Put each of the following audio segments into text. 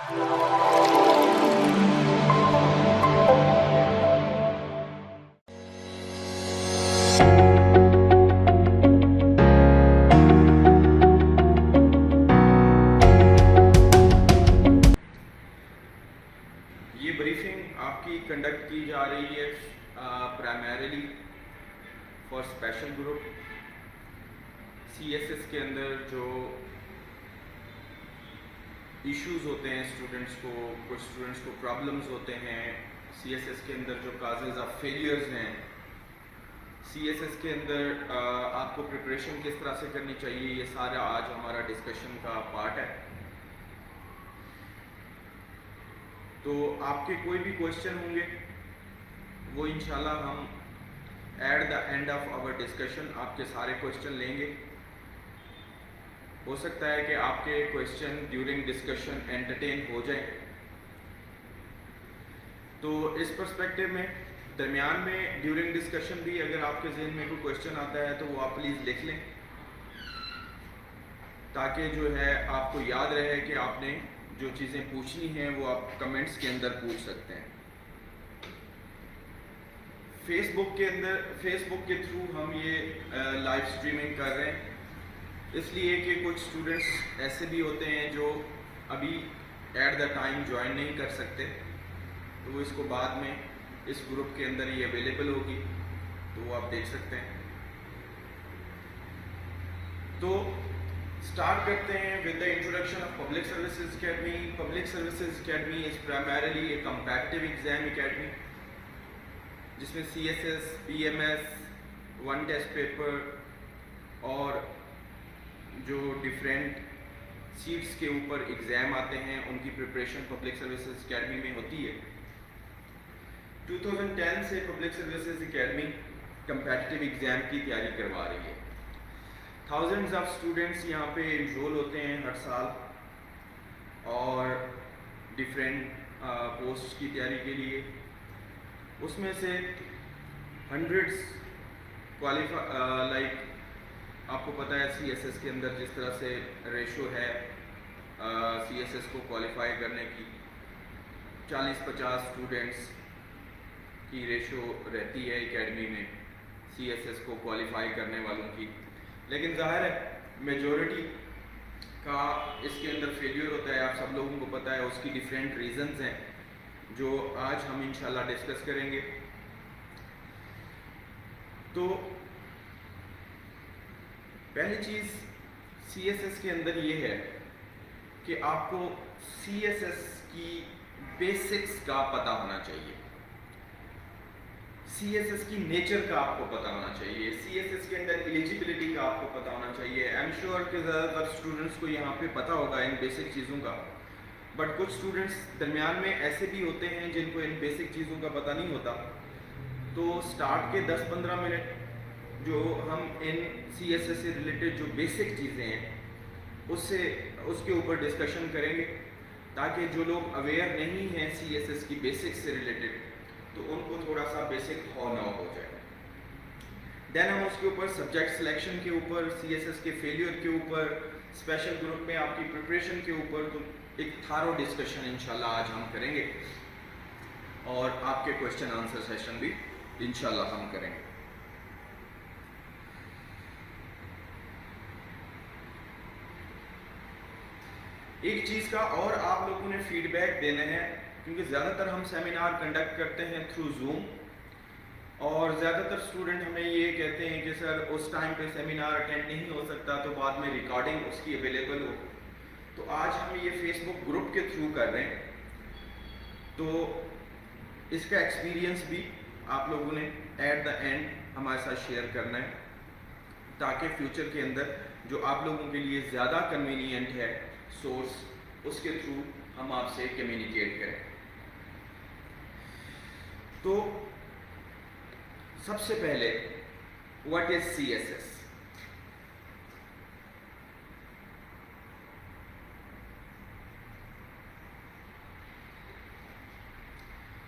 یہ بریفنگ آپ کی کنڈکٹ کی جا رہی ہے primarily for special group C S S کے اندر جو ایشوز ہوتے ہیں اسٹوڈنٹس کو، کچھ اسٹوڈنٹس کو پرابلمز ہوتے ہیں سی ایس ایس کے اندر، جو کازز آف فیلیئرز ہیں سی ایس ایس کے اندر، آپ کو پریپریشن کس طرح سے کرنی چاہیے، یہ سارا آج ہمارا ڈسکشن کا پارٹ ہے. تو آپ کے کوئی بھی کویشچن ہوں گے وہ انشاءاللہ ہم at the end of our discussion آپ کے سارے کویشچن لیں گے. ہو سکتا ہے کہ آپ کے کویشچن ڈیورنگ ڈسکشن انٹرٹین ہو جائیں. تو اس پرسپیکٹو میں درمیان میں ڈیورنگ ڈسکشن بھی اگر آپ کے ذہن میں کوئی کویشچن آتا ہے تو وہ آپ پلیز لکھ لیں، تاکہ جو ہے آپ کو یاد رہے کہ آپ نے جو چیزیں پوچھنی ہیں وہ آپ کمنٹس کے اندر پوچھ سکتے ہیں. فیس بک کے تھرو ہم یہ لائیو اسٹریمنگ کر رہے ہیں، اس لیے کہ کچھ اسٹوڈنٹس ایسے بھی ہوتے ہیں جو ابھی ایٹ دا ٹائم جوائن نہیں کر سکتے، تو وہ اس کو بعد میں اس گروپ کے اندر یہ اویلیبل ہوگی تو وہ آپ دیکھ سکتے ہیں. تو اسٹارٹ کرتے ہیں with the introduction of Public Services Academy. Public Services Academy is primarily a competitive exam academy جس میں C S S, P M S, one test paper اور جو ڈفرینٹ سیٹس کے اوپر ایگزام آتے ہیں ان کی پریپریشن پبلک سروسز اکیڈمی میں ہوتی ہے. 2010 سے public Services academy competitive exam کی تیاری کروا رہی ہے. تھاؤزنڈز آف اسٹوڈنٹس یہاں پہ انرول ہوتے ہیں ہر سال اور ڈفرینٹ پوسٹ کی تیاری کے لیے. اس میں سے ہنڈریڈس لائک آپ کو پتہ ہے سی ایس ایس کے اندر جس طرح سے ریشو ہے سی ایس ایس کو کوالیفائی کرنے کی، 40-50 اسٹوڈنٹس کی ریشو رہتی ہے اکیڈمی میں سی ایس ایس کو کوالیفائی کرنے والوں کی. لیکن ظاہر ہے میجورٹی کا اس کے اندر فیلیئر ہوتا ہے، آپ سب لوگوں کو پتہ ہے. اس کی ڈفرینٹ ریزنز ہیں جو آج ہم انشاءاللہ ڈسکس کریں گے. تو پہلی چیز سی ایس ایس کے اندر یہ ہے کہ آپ کو سی ایس ایس کی بیسکس کا پتہ ہونا چاہیے، سی ایس ایس کی نیچر کا آپ کو پتہ ہونا چاہیے، سی ایس ایس کے اندر ایلیجیبلٹی کا آپ کو پتہ ہونا چاہیے. آئی ایم شیور کہ زیادہ تر اسٹوڈنٹس کو یہاں پہ پتہ ہوگا ان بیسک چیزوں کا، بٹ کچھ اسٹوڈنٹس درمیان میں ایسے بھی ہوتے ہیں جن کو ان بیسک چیزوں کا پتہ نہیں ہوتا. تو سٹارٹ کے 10-15 منٹ جو ہم ان سی ایس ایس سے ریلیٹڈ جو بیسک چیزیں ہیں اس کے اوپر ڈسکشن کریں گے، تاکہ جو لوگ اویئر نہیں ہیں سی ایس ایس کی بیسک سے ریلیٹڈ تو ان کو تھوڑا سا بیسک ہو جائے. دین ہم اس کے اوپر سبجیکٹ سلیکشن کے اوپر، سی ایس ایس کے فیلیئر کے اوپر، اسپیشل گروپ میں آپ کی پریپریشن کے اوپر تو ایک تھارو ڈسکشن انشاءاللہ آج ہم کریں گے، اور آپ کے کویشچن آنسر سیشن بھی انشاءاللہ ہم کریں گے. ایک چیز کا اور آپ لوگوں نے فیڈ بیک دینا ہے، کیونکہ زیادہ تر ہم سیمینار کنڈکٹ کرتے ہیں تھرو زوم، اور زیادہ تر اسٹوڈنٹ ہمیں یہ کہتے ہیں کہ سر اس ٹائم پہ سیمینار اٹینڈ نہیں ہو سکتا تو بعد میں ریکارڈنگ اس کی اویلیبل ہو. تو آج ہم یہ فیس بک گروپ کے تھرو کر رہے ہیں، تو اس کا ایکسپیرینس بھی آپ لوگوں نے ایٹ دا اینڈ ہمارے ساتھ شیئر کرنا ہے، تاکہ فیوچر کے اندر جو آپ لوگوں کے لیے زیادہ کنوینئنٹ ہے سورس، اس کے تھرو ہم آپ سے کمیونیکیٹ کریں. تو سب سے پہلے what is C S S?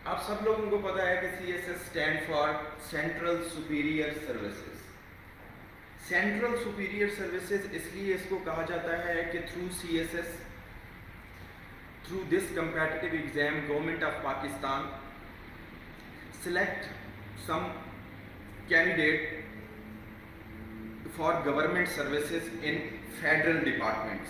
آپ سب لوگوں کو پتا ہے کہ C S S stand for central superior services. Central superior services اس لیے اس کو کہا جاتا ہے کہ through C S S through this competitive exam, Government of Pakistan select some candidate for government services in federal departments.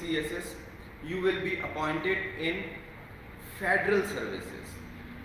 CSS you will be appointed in federal services.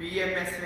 PMS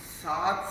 7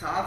7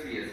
CSS.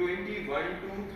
21 to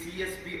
CSP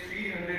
300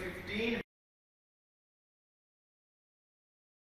15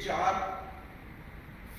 4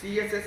CSS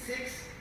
6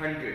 100।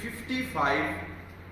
55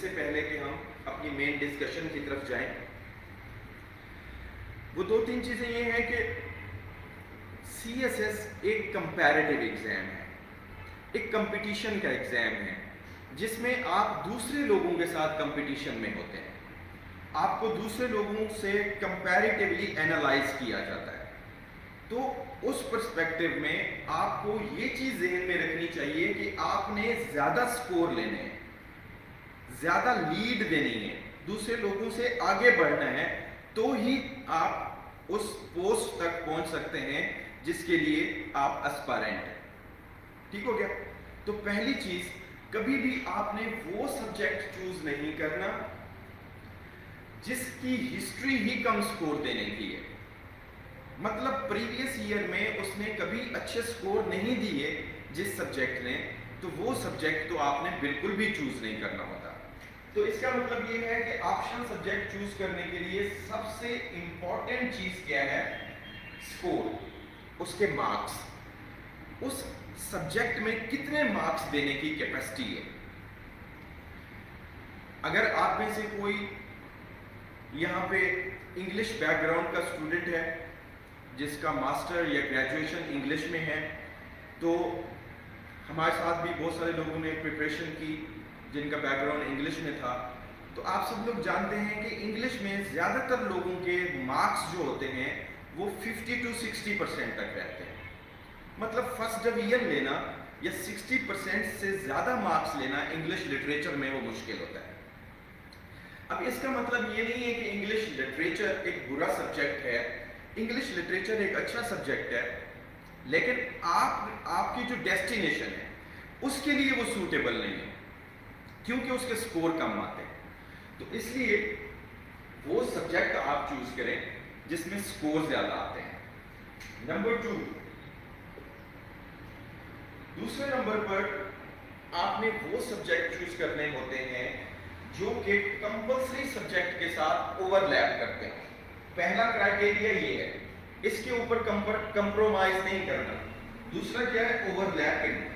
سے پہلے کہ ہم اپنی main discussion کی طرف جائیں. وہ 2-3 چیزیں یہ ہیں کہ سی ایس ایس ایک کمپیریٹیو ایگزام ہے, ایک کمپٹیشن کا ایگزام ہے جس میں آپ دوسرے لوگوں کے ساتھ کمپٹیشن میں ہوتے ہیں. آپ کو دوسرے لوگوں سے کمپیریٹیولی اینالائز کیا جاتا ہے. تو اس پرسپیکٹو میں آپ کو یہ چیز ذہن میں رکھنی چاہیے کہ آپ نے زیادہ سکور لینے ہیں, زیادہ لیڈ دینی ہے, دوسرے لوگوں سے آگے بڑھنا ہے, تو ہی آپ اس پوسٹ تک پہنچ سکتے ہیں جس کے لیے آپ اسپائرنٹ ہیں. ٹھیک ہو گیا؟ تو پہلی چیز, کبھی بھی آپ نے وہ سبجیکٹ چوز نہیں کرنا جس کی ہسٹری ہی کم سکور دینے کی ہے. مطلب پریویس ایئر میں اس نے کبھی اچھے سکور نہیں دیے جس سبجیکٹ نے, تو وہ سبجیکٹ تو آپ نے بالکل بھی چوز نہیں کرنا ہوتا. تو اس کا مطلب یہ ہے کہ آپشن سبجیکٹ چوز کرنے کے لیے سب سے امپورٹنٹ چیز کیا ہے؟ سکور, اس کے مارکس, اس سبجیکٹ میں کتنے مارکس دینے کی کیپیسٹی ہے. اگر آپ میں سے کوئی یہاں پہ انگلش بیک گراؤنڈ کا اسٹوڈنٹ ہے جس کا ماسٹر یا گریجویشن انگلش میں ہے, تو ہمارے ساتھ بھی بہت سارے لوگوں نے پریپریشن کی جن کا بیک گراؤنڈ انگلش میں تھا, تو آپ سب لوگ جانتے ہیں کہ انگلش میں زیادہ تر لوگوں کے مارکس جو ہوتے ہیں وہ 50 to 60% تک رہتے ہیں. مطلب فرسٹ ڈویژن لینا یا 60% سے زیادہ مارکس لینا انگلش لٹریچر میں وہ مشکل ہوتا ہے. اب اس کا مطلب یہ نہیں ہے کہ انگلش لٹریچر ایک برا سبجیکٹ ہے. انگلش لٹریچر ایک اچھا سبجیکٹ ہے, لیکن آپ کی جو ڈیسٹینیشن ہے اس کے لیے وہ سوٹیبل نہیں ہے, کیونکہ اس کے سکور کم آتے ہیں. تو اس لیے وہ سبجیکٹ آپ چوز کریں جس میں سکور زیادہ آتے ہیں. نمبر 2, دوسرے نمبر پر آپ نے وہ سبجیکٹ چوز کرنے ہوتے ہیں جو کہ کمپلسری سبجیکٹ کے ساتھ اوور لیپ کرتے ہیں. پہلا کرائٹیریا یہ ہے, اس کے اوپر کمپرومائز نہیں کرنا. دوسرا کیا ہے؟ اوور لیپ کرنا.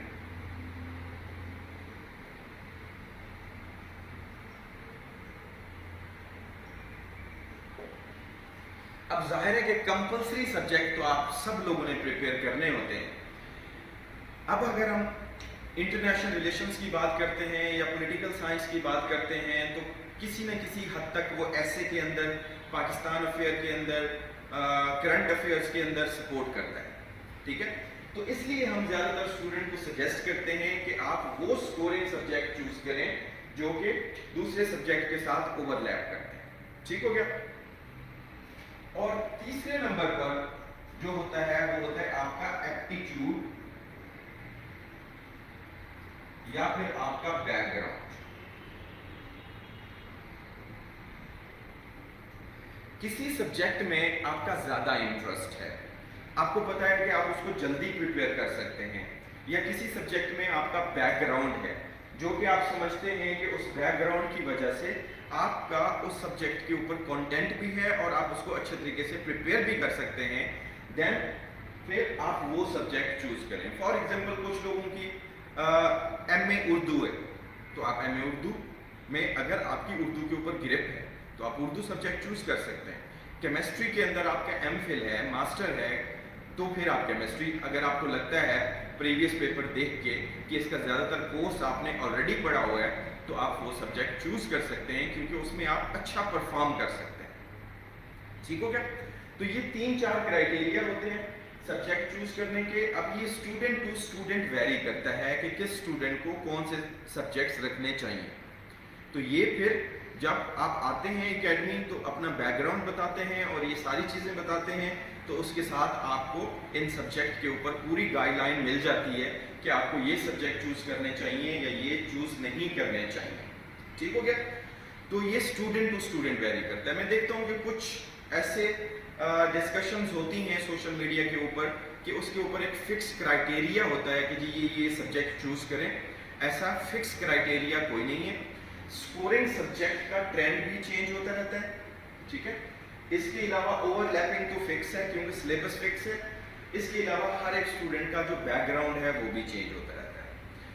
اب ظاہر ہے کہ کمپلسری سبجیکٹ تو آپ سب لوگوں نے پریپیئر کرنے ہوتے ہیں. اب اگر ہم انٹرنیشنل ریلیشنز کی بات کرتے ہیں یا پولیٹیکل سائنس کی بات کرتے ہیں, تو کسی نہ کسی حد تک وہ ایسے کے اندر, پاکستان افیئر کے اندر, کرنٹ افیئرس کے اندر سپورٹ کرتا ہے. ٹھیک ہے؟ تو اس لیے ہم زیادہ تر اسٹوڈنٹ کو سجیسٹ کرتے ہیں کہ آپ وہ اسکورنگ سبجیکٹ چوز کریں جو کہ دوسرے سبجیکٹ کے ساتھ اوور لیپ کرتے ہیں. ٹھیک ہو گیا؟ اور تیسرے نمبر پر جو ہوتا ہے وہ ہوتا ہے آپ کا ایپٹیٹیوڈ یا پھر آپ کا بیک گراؤنڈ. کسی سبجیکٹ میں آپ کا زیادہ انٹرسٹ ہے, آپ کو پتا ہے کہ آپ اس کو جلدی پریپیئر کر سکتے ہیں, یا کسی سبجیکٹ میں آپ کا بیک گراؤنڈ ہے جو کہ آپ سمجھتے ہیں کہ اس بیک گراؤنڈ کی وجہ سے آپ کا اس سبجیکٹ کے اوپر کانٹینٹ بھی ہے اور آپ اس کو اچھے طریقے سے پریپیئر بھی کر سکتے ہیں, دین پھر آپ وہ سبجیکٹ چوز کریں. فار ایگزامپل کچھ لوگوں کی ایم اے اردو ہے, تو آپ ایم اے اردو میں اگر آپ کی اردو کے اوپر گرپ ہے تو آپ اردو سبجیکٹ چوز کر سکتے ہیں. کیمسٹری کے اندر آپ کا ایم فل ہے, ماسٹر ہے, تو پھر آپ کیمسٹری, اگر آپ کو لگتا ہے پریویس پیپر دیکھ کے کہ اس کا زیادہ تر کورس آپ نے آلریڈی پڑھا ہوا ہے, تو آپ وہ سبجیکٹ چوز کر سکتے ہیں کیونکہ اس میں آپ اچھا پرفارم کر سکتے ہیں. ٹھیک ہو گیا؟ تو یہ 3-4 کرائٹیریا ہوتے ہیں سبجیکٹ چوز کرنے کے. اب یہ اسٹوڈنٹ ٹو اسٹوڈنٹ ویری کرتا ہے کہ کس اسٹوڈنٹ کو کون سے سبجیکٹس رکھنے چاہیے. تو یہ پھر جب آپ آتے ہیں اکیڈمی تو اپنا بیک گراؤنڈ بتاتے ہیں اور یہ ساری چیزیں بتاتے ہیں, تو اس کے ساتھ آپ کو ان سبجیکٹ کے اوپر پوری گائیڈ لائن مل جاتی ہے کہ آپ کو یہ سبجیکٹ چوز کرنے چاہیے یا یہ چوز نہیں کرنے چاہیے. ٹھیک ہو گیا؟ تو یہ اسٹوڈنٹ ٹو اسٹوڈنٹ ویری کرتا ہے. میں دیکھتا ہوں کہ کچھ ایسے ڈسکشنز ہوتی ہیں سوشل میڈیا کے اوپر کہ اس کے اوپر ایک فکس کرائٹیریا ہوتا ہے کہ جی یہ سبجیکٹ چوز کریں. ایسا فکس کرائٹیریا کوئی نہیں ہے. اسکورنگ سبجیکٹ کا ٹرینڈ بھی چینج ہوتا رہتا ہے. ٹھیک ہے؟ اس کے علاوہ اوور لیپنگ تو فکس ہے کیونکہ سلیبس فکس ہے. اس کے علاوہ ہر ایک اسٹوڈنٹ کا جو بیک گراؤنڈ ہے وہ بھی چینج ہوتا ہے.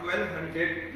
1200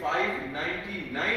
599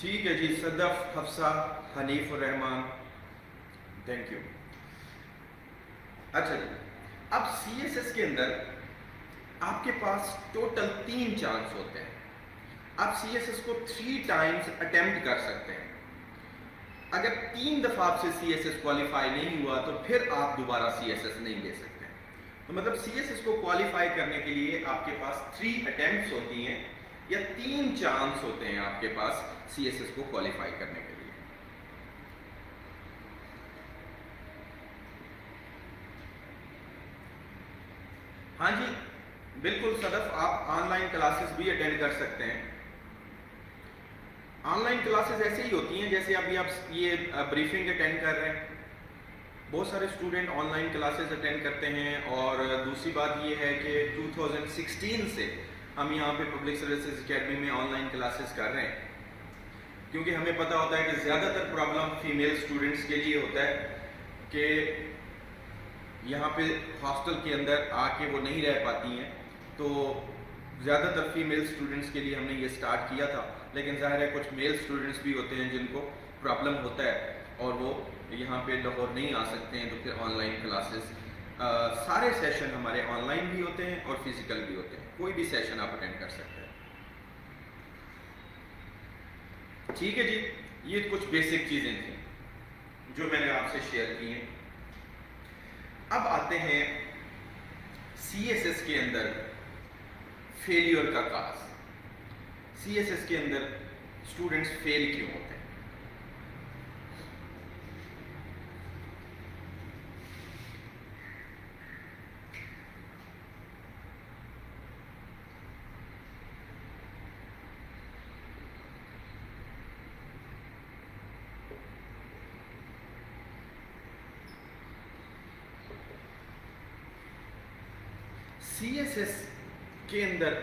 ٹھیک ہے جی، صدف، حفصہ، حنیف الرحمان، تھینک یو. اچھا جی، اب سی ایس ایس کے اندر آپ کے پاس ٹوٹل 3 چانس ہوتے ہیں. آپ سی ایس ایس کو 3 ٹائمز اٹیمپٹ کر سکتے ہیں. اگر 3 دفعہ آپ سے سی ایس ایس کوالیفائی نہیں ہوا تو پھر آپ دوبارہ سی ایس ایس نہیں لے سکتے. تو مطلب سی ایس ایس کو کوالیفائی کرنے کے لیے آپ کے پاس 3 اٹیمپٹس ہوتی ہیں یا 3 چانس ہوتے ہیں آپ کے پاس سی ایس ایس کو کوالیفائی کرنے کے لیے. ہاں جی بالکل صدف، آپ آن لائن کلاسز بھی اٹینڈ کر سکتے ہیں. آن لائن کلاسز ایسے ہی ہوتی ہیں جیسے ابھی آپ یہ بریفنگ اٹینڈ کر رہے ہیں. بہت سارے student on line classes attend کرتے ہیں. اور دوسری بات یہ ہے کہ 2016 سے ہم یہاں پہ پبلک سروسز اکیڈمی میں آن لائن کلاسز کر رہے ہیں، کیونکہ ہمیں پتہ ہوتا ہے کہ زیادہ تر پرابلم فیمیل اسٹوڈنٹس کے لیے ہوتا ہے کہ یہاں پہ ہاسٹل کے اندر آ کے وہ نہیں رہ پاتی ہیں. تو زیادہ تر فیمیل اسٹوڈنٹس کے لیے ہم نے یہ سٹارٹ کیا تھا، لیکن ظاہر ہے کچھ میل اسٹوڈنٹس بھی ہوتے ہیں جن کو پرابلم ہوتا ہے اور وہ یہاں پہ لاہور نہیں آ سکتے ہیں. تو پھر آن لائن کلاسز سارے سیشن ہمارے آن لائن بھی ہوتے ہیں اور فزیکل بھی ہوتے ہیں. کوئی بھی سیشن آپ اٹینڈ کر سکتے ہیں. ٹھیک ہے جی، یہ کچھ بیسک چیزیں تھیں جو میں نے آپ سے شیئر کی ہیں. اب آتے ہیں سی ایس ایس کے اندر فیلیور کا کاز. سی ایس ایس کے اندر اسٹوڈنٹس فیل کیوں ہوتے ہیں؟ سی ایس ایس کے اندر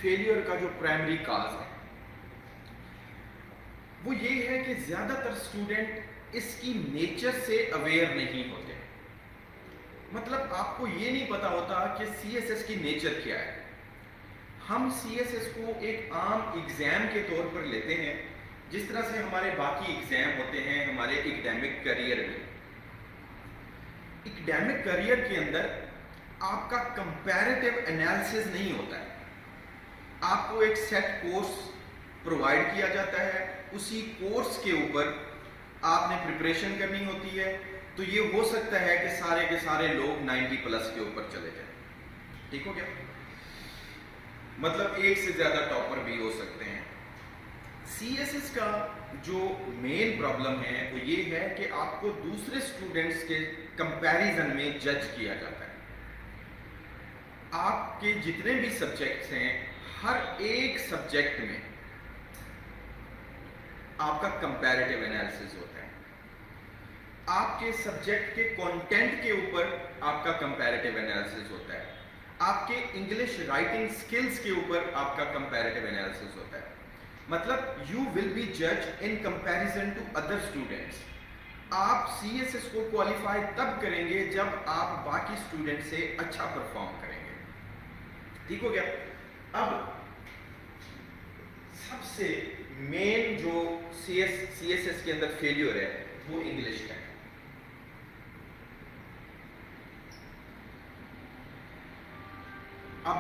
فیلیور کا جو پرائمری کاز ہے وہ یہ ہے کہ زیادہ تر اسٹوڈنٹ اس کی نیچر سے اویئر نہیں ہوتے. مطلب آپ کو یہ نہیں پتا ہوتا کہ سی ایس ایس کی نیچر کیا ہے. ہم سی ایس ایس کو ایک عام ایگزام کے طور پر لیتے ہیں جس طرح سے ہمارے باقی ایگزام ہوتے ہیں ہمارے ایکڈیمک کریئر میں. ایکڈیمک کریئر کے اندر آپ کا کمپیریٹیو انالیسز نہیں ہوتا ہے. آپ کو ایک سیٹ کورس پرووائڈ کیا جاتا ہے، اسی کورس کے اوپر آپ نے پریپریشن کرنی ہوتی ہے. تو یہ ہو سکتا ہے کہ سارے کے سارے لوگ 90+ کے اوپر چلے جائیں. ٹھیک ہو گیا؟ مطلب ایک سے زیادہ ٹاپر بھی ہو سکتے ہیں. سی ایس ایس کا جو مین پرابلم ہے وہ یہ ہے کہ آپ کو دوسرے اسٹوڈنٹس کے کمپیریزن میں جج کیا جاتا ہے. آپ کے جتنے بھی سبجیکٹس ہیں ہر ایک سبجیکٹ میں آپ کا کمپیریٹیو انالیسس ہوتا ہے. آپ کے سبجیکٹ کے کنٹینٹ کے اوپر آپ کا کمپیریٹیو انالیسس ہوتا ہے. آپ کے انگلش رائٹنگ سکلز کے اوپر آپ کا کمپیریٹیو انالیسس ہوتا ہے. مطلب یو ول بی جج in comparison to other students. آپ سی ایس ایس کو کوالیفائی تب کریں گے جب آپ باقی اسٹوڈنٹ سے اچھا پرفارم کریں گے. ٹھیک ہو گیا؟ اب سب سے مین جو سی ایس ایس کے اندر فیلیور ہے وہ انگلش کا ہے. اب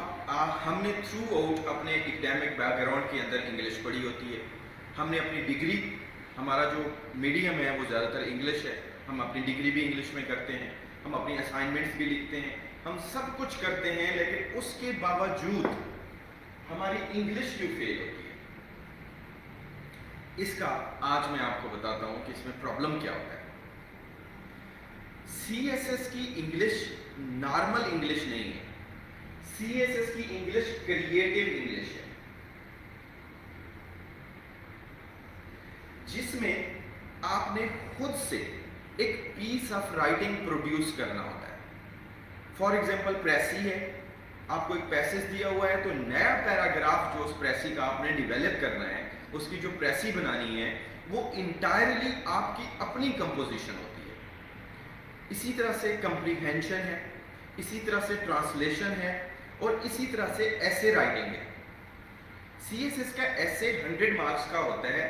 ہم نے تھرو آؤٹ اپنے ایکڈیمک بیک گراؤنڈ کے اندر انگلش پڑھی ہوتی ہے. ہم نے اپنی ڈگری، ہمارا جو میڈیم ہے وہ زیادہ تر انگلش ہے. ہم اپنی ڈگری بھی انگلش میں کرتے ہیں، ہم اپنی اسائنمنٹس بھی لکھتے ہیں، ہم سب کچھ کرتے ہیں. لیکن اس کے باوجود ہماری انگلش کیوں فیل ہوتی ہے؟ اس کا آج میں آپ کو بتاتا ہوں کہ اس میں پرابلم کیا ہوتا ہے. سی ایس ایس کی انگلش نارمل انگلش نہیں ہے. سی ایس ایس کی انگلش کریٹیو انگلش ہے، جس میں آپ نے خود سے ایک پیس آف رائٹنگ پروڈیوس کرنا ہوتا ہے. فار ایگزامپل پریسی ہے، آپ کو ایک پیسج دیا ہوا ہے تو نیا پیراگراف جو اس پریسی کا آپ نے ڈیولپ کرنا ہے، اس کی جو پریسی بنانی ہے وہ انٹائرلی آپ کی اپنی کمپوزیشن ہوتی ہے. اسی طرح سے کمپریہنشن ہے، اسی طرح سے ٹرانسلیشن ہے اور اسی طرح سے ایسے رائٹنگ ہے. سی ایس ایس کا ایسے 100 مارکس کا ہوتا ہے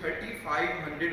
3500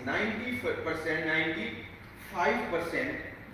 95%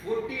40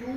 2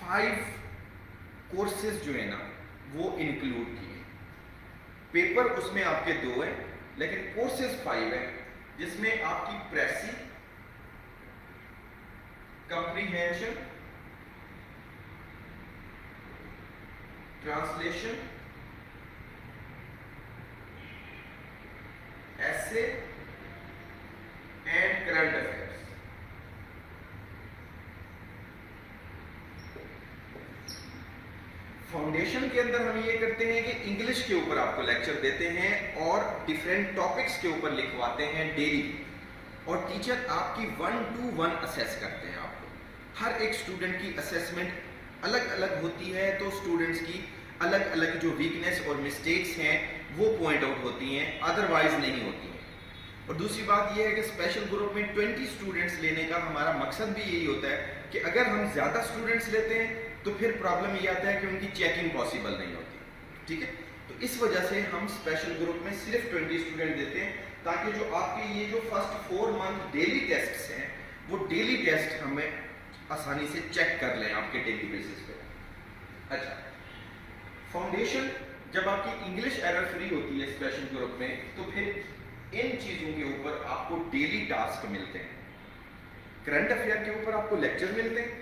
5 کورسز جو ہے نا وہ انکلوڈ کیے. پیپر اس میں آپ کے 2 ہیں لیکن کورسز 5 ہیں, جس میں آپ کی پریسی, کمپریہینشن, ٹرانسلیشن, ایسے اینڈ کرنٹ افیئرس. فاؤنڈیشن کے اندر ہم یہ کرتے ہیں کہ انگلش کے اوپر آپ کو لیکچر دیتے ہیں اور ڈیفرنٹ ٹاپکس کے اوپر لکھواتے ہیں ڈیلی, اور ٹیچر آپ کی 1-to-1 اسیس کرتے ہیں. آپ کو ہر ایک اسٹوڈنٹ کی اسیسمنٹ الگ الگ ہوتی ہے, تو اسٹوڈنٹس کی الگ الگ جو ویکنیس اور مسٹیکس ہیں وہ پوائنٹ آؤٹ ہوتی ہیں, ادروائز نہیں ہوتی ہیں. اور دوسری بات یہ ہے کہ اسپیشل گروپ میں 20 اسٹوڈنٹس لینے کا ہمارا مقصد بھی یہی ہوتا ہے کہ اگر ہم زیادہ اسٹوڈنٹس لیتے ہیں تو پھر پرابلم یہ آتا ہے کہ ان کی چیکنگ پاسبل نہیں ہوتی. ٹھیک ہے, تو اس وجہ سے ہم اسپیشل گروپ میں صرف 20 اسٹوڈنٹ دیتے ہیں, تاکہ جو آپ کے یہ جو فرسٹ 4 منتھ ڈیلی ٹیسٹس ہیں وہ ڈیلی ٹیسٹ ہمیں آسانی سے چیک کر لیں آپ کے ڈیلی بیسس پہ. اچھا, فاؤنڈیشن جب آپ کی انگلش ایرر فری ہوتی ہے اسپیشل گروپ میں, تو پھر ان چیزوں کے اوپر آپ کو ڈیلی ٹاسک ملتے ہیں. کرنٹ افیئر کے اوپر آپ کو لیکچر ملتے ہیں,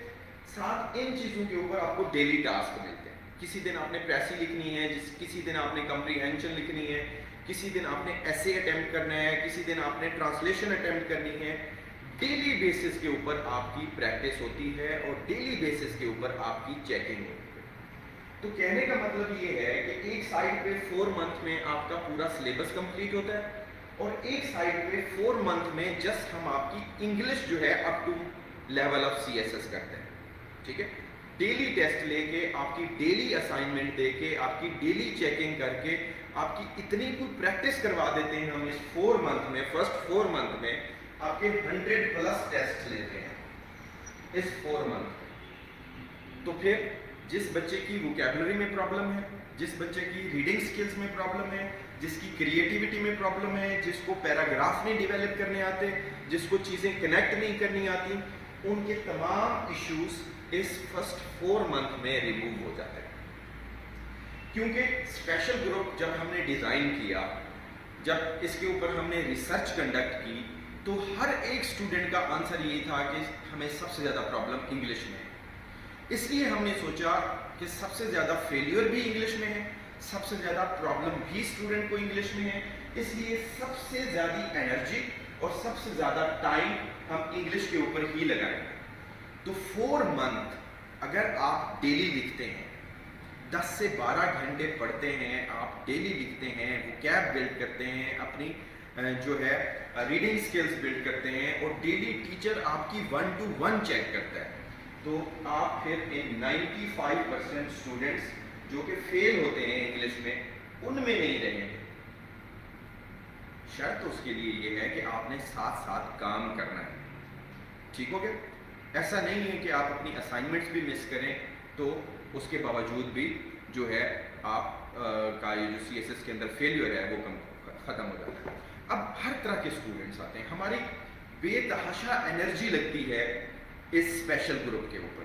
ساتھ ان چیزوں کے اوپر آپ کو ڈیلی ٹاسک ملتے ہیں. کسی دن آپ نے پریسی لکھنی ہے, کسی دن آپ نے کمپریہینشن لکھنی ہے, کسی دن آپ نے ایسے اٹیمپٹ کرنا ہے, کسی دن آپ نے ٹرانسلیشن اٹیمپٹ کرنی ہے. ڈیلی بیسس کے اوپر آپ کی پریکٹس ہوتی ہے اور ڈیلی بیسس کے اوپر آپ کی چیکنگ ہوتی ہے. تو کہنے کا مطلب یہ ہے کہ ایک سائڈ پہ 4 منتھ میں آپ کا پورا سلیبس کمپلیٹ ہوتا ہے, اور ایک سائڈ پہ 4 منتھ میں جسٹ ہم آپ کی انگلش جو ہے up to level of CSS کرتے ہیں. ٹھیک ہے, ڈیلی ٹیسٹ لے کے, آپ کی ڈیلی اسائنمنٹ دے کے, آپ کی ڈیلی چیکنگ کر کے, آپ کی اتنی کوئی پریکٹس کروا دیتے ہیں ہم اس 4 منتھ میں. فرسٹ 4 منتھ میں آپ کے 100+ ٹیسٹ لیتے ہیں اس 4 منتھ. تو پھر جس بچے کی ووکیبلری میں پرابلم ہے, جس بچے کی ریڈنگ سکلز میں پرابلم ہے, جس کی کریٹیوٹی میں پرابلم ہے, جس کو پیراگراف نہیں ڈیولپ کرنے آتے, جس کو چیزیں کنیکٹ نہیں کرنی آتی, ان کے تمام ایشوز اس فرسٹ 4 منتھ میں ریموو ہو جاتے ہیں. کیونکہ اسپیشل گروپ جب ہم نے ڈیزائن کیا, جب اس کے اوپر ہم نے ریسرچ کنڈکٹ کی, تو ہر ایک اسٹوڈنٹ کا آنسر یہی تھا کہ ہمیں سب سے زیادہ پرابلم انگلش میں ہے. اس لیے ہم نے سوچا کہ سب سے زیادہ فیلیور بھی انگلش میں ہے, سب سے زیادہ پرابلم بھی اسٹوڈنٹ کو انگلش میں ہے, اس لیے سب سے زیادہ انرجی اور سب سے زیادہ ٹائم ہم انگلش کے اوپر ہی لگائیں گے. تو 4 منتھ اگر آپ ڈیلی لکھتے ہیں, 10 سے 12 گھنٹے پڑھتے ہیں, آپ ڈیلی لکھتے ہیں, ووکیب بلڈ کرتے ہیں, اپنی جو ہے ریڈنگ سکلز بلڈ کرتے ہیں, اور ڈیلی ٹیچر آپ کی 1-to-1 چیک کرتا ہے, تو آپ پھر 95% اسٹوڈنٹس جو کہ فیل ہوتے ہیں انگلش میں, ان میں نہیں رہیں گے. شرط اس کے لیے یہ ہے کہ آپ نے ساتھ ساتھ کام کرنا ہے. ٹھیک ہو گیا؟ ایسا نہیں ہے کہ آپ اپنی اسائنمنٹس بھی مس کریں تو اس کے باوجود بھی جو ہے آپ کا یہ جو CSS کے اندر فیلیور ہے وہ ختم ہو جاتا ہے. اب ہر طرح کے اسٹوڈنٹس آتے ہیں, ہماری بے تحاشا انرجی لگتی ہے اس اسپیشل گروپ کے اوپر.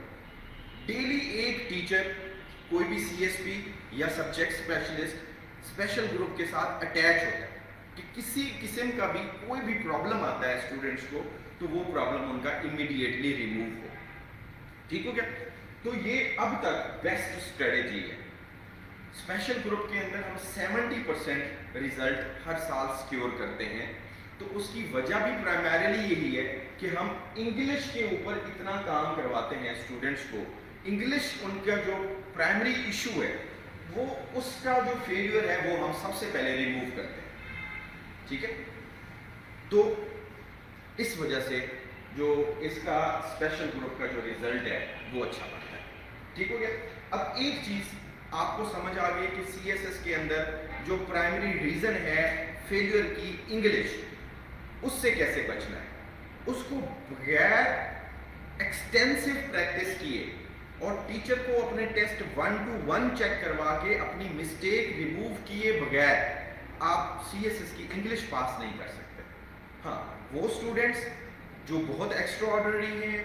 ڈیلی ایک ٹیچر کوئی بھی CSP یا سبجیکٹ اسپیشلسٹ اسپیشل گروپ کے ساتھ اٹیچ ہوتا ہے کہ کسی قسم کا بھی کوئی بھی پرابلم آتا ہے اسٹوڈنٹس کو, تو وہ پرابلم ان کا امیڈیٹلی ریموو ہو. ٹھیک ہو گیا؟ تو یہ اب تک بیسٹ اسٹریٹجی ہے. اسپیشل گروپ کے اندر ہم 70% ریزلٹ ہر سال سیکیور کرتے ہیں. تو اس کی وجہ بھی پرائمریلی یہی ہے کہ ہم انگلش کے اوپر اتنا کام کرواتے ہیں اسٹوڈنٹس کو. انگلش ان کا جو پرائمری ایشو ہے, وہ اس کا جو فیلیور ہے وہ ہم سب سے پہلے ریموو کرتے ہیں. ٹھیک ہے, تو اس وجہ سے جو اس کا اسپیشل گروپ کا جو ریزلٹ ہے وہ اچھا بنتا ہے. ٹھیک ہو گیا؟ اب ایک چیز آپ کو سمجھ آ گئی کہ CSS کے اندر جو پرائمری ریزن ہے فیلیور کی انگلش, اس سے کیسے بچنا ہے. اس کو بغیر ایکسٹینسو پریکٹس کیے اور ٹیچر کو اپنے ٹیسٹ 1-to-1 چیک کروا کے اپنی مسٹیک ریموو کیے بغیر آپ CSS کی انگلش پاس نہیں کر سکتے. ہاں, وہ اسٹوڈنٹس جو بہت ایکسٹرا آرڈنری ہیں,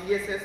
CSS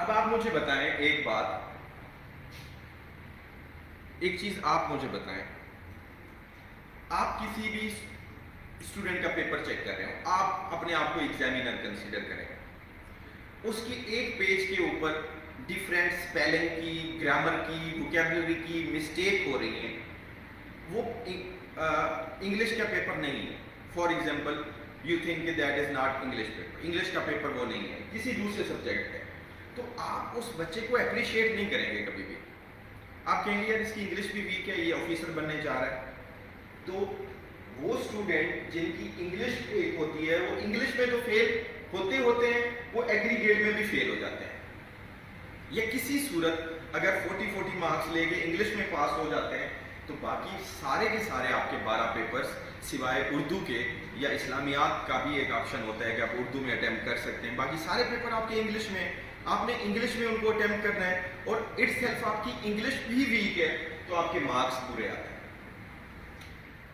اب آپ مجھے بتائیں ایک بات، ایک چیز آپ مجھے بتائیں، آپ کسی بھی اسٹوڈنٹ کا پیپر چیک کر رہے ہو، آپ اپنے آپ کو ایگزامینر کنسیڈر کریں، اس کی ایک پیج کے اوپر ڈفرینٹ اسپیلنگ کی، گرامر کی، ووکیبلری کی مسٹیک ہو رہی ہیں، وہ انگلش کا پیپر نہیں ہے. For example you think that is not English paper, English کا پیپر وہ نہیں ہے، کسی دوسرے سبجیکٹ ہے، تو آپ اس بچے کو اپریشیٹ نہیں کریں گے کبھی بھی. آپ کہیں گے یار اس کی انگلش بھی ویک ہے، یہ آفیسر بننے جا رہا ہے. تو وہ اسٹوڈنٹ جن کی انگلش ویک ہوتی ہے وہ انگلش میں تو فیل ہوتے ہیں، وہ ایگریگیٹ میں بھی فیل ہو جاتے ہیں. یا کسی صورت اگر 40 مارکس لے کے انگلش میں پاس ہو جاتے ہیں تو باقی سارے کے سارے آپ کے 12 پیپرز سوائے اردو کے یا اسلامیات کا بھی ایک آپشن ہوتا ہے کہ آپ اردو میں اٹیمپٹ کر سکتے ہیں، باقی سارے پیپر آپ کے انگلش میں، آپ نے انگلش میں ان کو اٹیمپٹ کرنا ہے، اور اٹ سیلف آپ کی انگلش بھی ویک ہے تو آپ کے مارکس پورے آتے ہیں.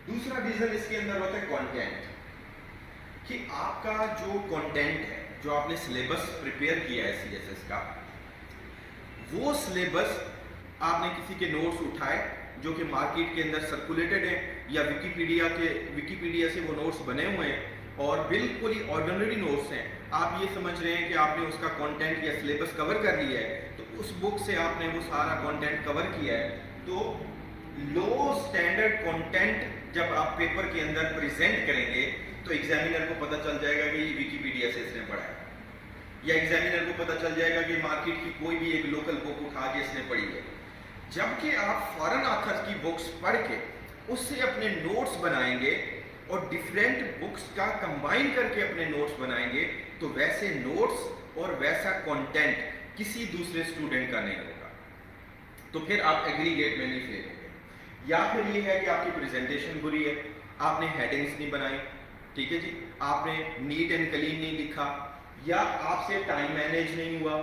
دوسرا ریزن اس کے اندر ہوتا ہے کانٹینٹ، کہ آپ کا جو کانٹینٹ ہے، جو آپ نے سلیبس پریپیئر کیا ہے CSS کا، وہ سلیبس آپ نے کسی کے نوٹس اٹھائے جو کہ مارکیٹ کے اندر سرکولیٹڈ ہیں، یا ویکیپیڈیا سے وہ نوٹس بنے ہوئے ہیں اور بالکل ہی آرڈنری نوٹس ہیں، آپ یہ سمجھ رہے ہیں کہ آپ نے اس کا کانٹینٹ یا سلیبس کور کر لیا ہے، تو اس بک سے آپ نے وہ سارا کانٹینٹ کور کیا ہے. تو لو اسٹینڈرڈ کانٹینٹ جب آپ پیپر کے اندر پریزنٹ کریں گے تو ایگزامینر کو پتہ چل جائے گا کہ یہ ویکیپیڈیا سے اس نے پڑھا ہے، یا ایگزامینر کو پتہ چل جائے گا کہ مارکیٹ کی کوئی بھی ایک لوکل بک اٹھا کے اس نے پڑھی ہے. جبکہ آپ فارن آتھرز کی بکس پڑھ کے اس سے اپنے نوٹس بنائیں گے اور ڈفرینٹ بکس کا کمبائن کر کے اپنے نوٹس بنائیں گے، تو ویسے نوٹس اور ویسا کانٹینٹ کسی دوسرے اسٹوڈنٹ کا نہیں ہوگا، تو پھر آپ ایگریگیٹ میں نہیں فیل ہوں گے. یا پھر یہ ہے کہ آپ کی پریزنٹیشن بری ہے، آپ نے ہیڈنگس نہیں بنائی، ٹھیک ہے جی، آپ نے نیٹ اینڈ کلین نہیں لکھا، یا آپ سے ٹائم مینیج نہیں ہوا،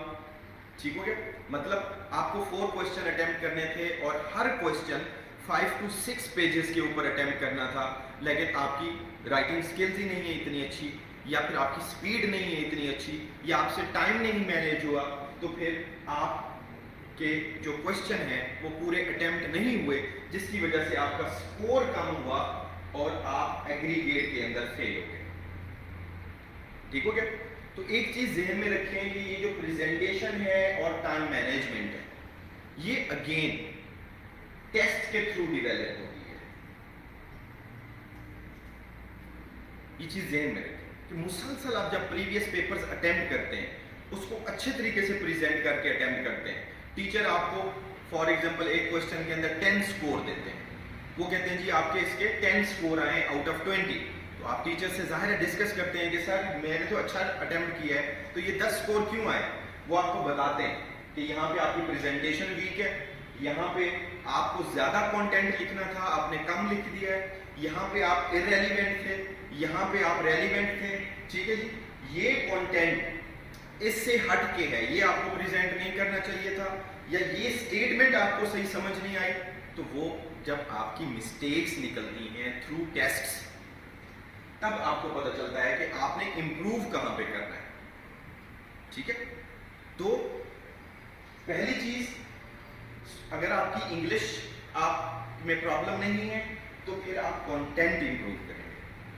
ٹھیک ہو گیا. مطلب آپ کو 4 کوسچن اٹیمپٹ کرنے تھے اور ہر کوسچن 5 to 6 پیجز کے اوپر اٹیمپٹ کرنا تھا، لیکن آپ کی رائٹنگ سکلز ہی نہیں ہے اتنی اچھی، یا پھر آپ کی سپیڈ نہیں ہے اتنی اچھی، یا آپ سے ٹائم نہیں مینیج ہوا، تو پھر آپ کے جو کوسچن ہیں وہ پورے اٹیمپٹ نہیں ہوئے، جس کی وجہ سے آپ کا سکور کم ہوا اور آپ ایگریگیٹ کے اندر فیل ہو گئے. ٹھیک ہو گیا. تو ایک چیز ذہن میں رکھیں کہ یہ جو پریزنٹیشن ہے اور ٹائم مینجمنٹ ہے، یہ اگین ٹیسٹ کے تھرو ڈیولپ ہوتی ہے. یہ چیز ذہن میں رکھیں کہ مسلسل آپ جب پریویس پیپرز اٹیمپٹ کرتے ہیں، اس کو اچھے طریقے سے پریزنٹ کر کے اٹیمپٹ کرتے ہیں. ٹیچر آپ کو فار ایگزامپل ایک کوسچن کے اندر 10 سکور دیتے ہیں، وہ کہتے ہیں جی آپ کے اس کے 10 سکور آئے آؤٹ آف 20، تو آپ ٹیچر سے ظاہر ہے ڈسکس کرتے ہیں کہ سر میں نے تو اچھا اٹیمپٹ کیا ہے، تو یہ 10 سکور کیوں آئے؟ وہ آپ کو بتاتے ہیں کہ یہاں پہ آپ کی پریزنٹیشن ویک ہے، یہاں پہ آپ کو زیادہ کانٹینٹ لکھنا تھا، آپ نے کم لکھ دیا ہے، یہاں پہ آپ ارریلیونٹ تھے، یہاں پہ آپ ریلیونٹ تھے. ٹھیک ہے جی، یہ کانٹینٹ اس سے ہٹ کے ہے، یہ آپ کو پریزنٹ نہیں کرنا چاہیے تھا، یا یہ اسٹیٹمنٹ آپ کو صحیح سمجھ نہیں آئی. تو وہ جب آپ کی مسٹیکس نکلتی ہیں تھرو ٹیسٹس، تب آپ کو پتہ چلتا ہے کہ آپ نے امپروو کہاں پہ کرنا ہے. ٹھیک ہے. تو پہلی چیز، اگر آپ کی انگلش آپ میں پرابلم نہیں ہے تو پھر آپ کانٹینٹ امپروو کریں.